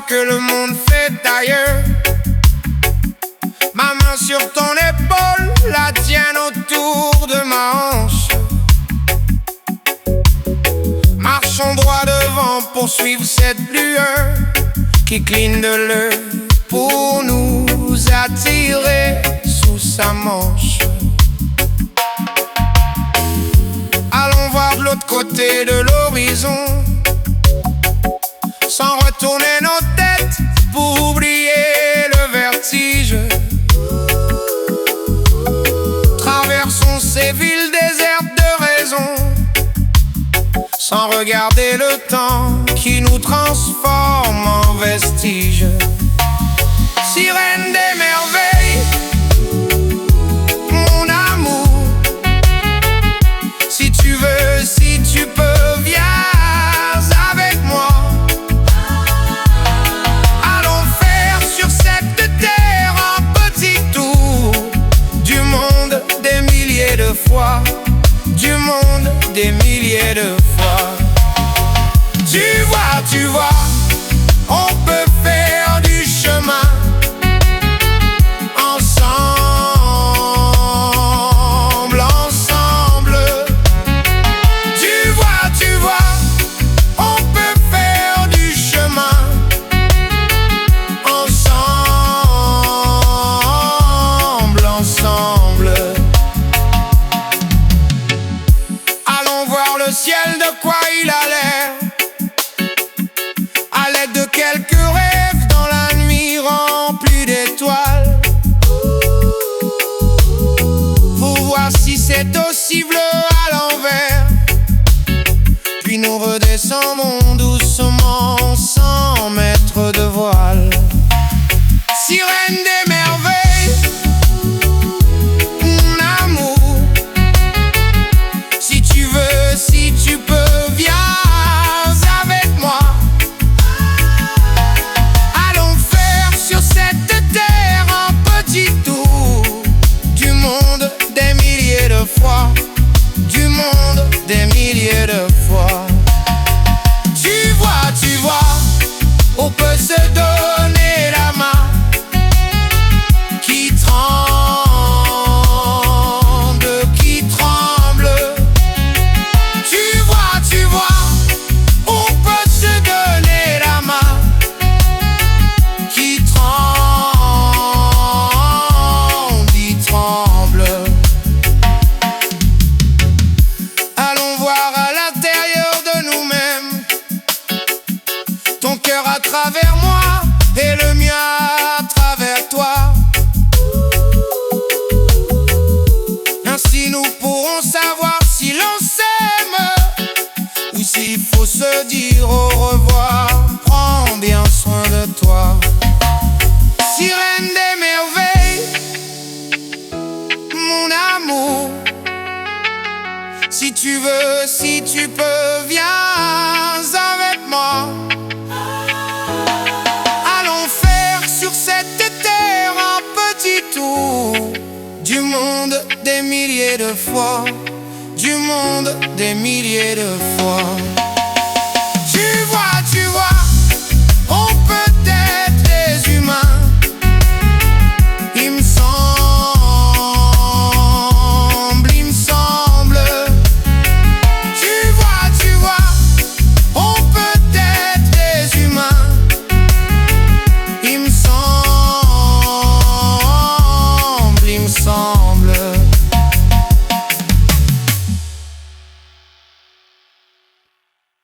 que le monde fait ailleurs. Ma main sur ton épaule, la tienne autour de ma hanche. Marchons droit devant pour suivre cette lueur qui cligne de l'œil pour nous attirer sous sa manche. Allons voir de l'autre côté de l'horizon, sans retourner nos têtes pour oublier le vertige. Traversons ces villes désertes de raison, sans regarder le temps qui nous transforme en vestiges. Sirène des merveilles, mon amour, si tu veux, si tu peux, viens avec moi. Allons faire sur cette terre un petit tour du monde des milliers de fois, du monde des milliers de fois. Tu vois, on peut faire du chemin ensemble, ensemble. Tu vois, on peut faire du chemin ensemble, ensemble. Allons voir le ciel, de quoi il a l'air, à l'aide de quelques rêves dans la nuit remplie d'étoiles, pour voir si c'est aussi bleu à l'envers. Puis nous redescendons doucement sans mettre de voile. Sirène des merveilles, mon amour, si tu veux, si tu peux, viens avec moi. Allons faire sur cette terre un petit tour du monde des milliers de fois, du monde des milliers de fois. Tu vois, on peut se donner la main qui tremble, qui tremble. Tu vois, on peut se donner la main qui tremble, qui tremble. Allons voir à l'intérieur de nous-mêmes, ton cœur à travers moi et le mien à travers toi. Ainsi nous pourrons savoir si l'on s'aime ou s'il faut se dire au revoir. Prends bien soin de toi. Sirène des merveilles, mon amour, si tu veux, si tu peux, viens avec moi. Allons faire sur cette terre un petit tour du monde des milliers de fois, du monde des milliers de fois.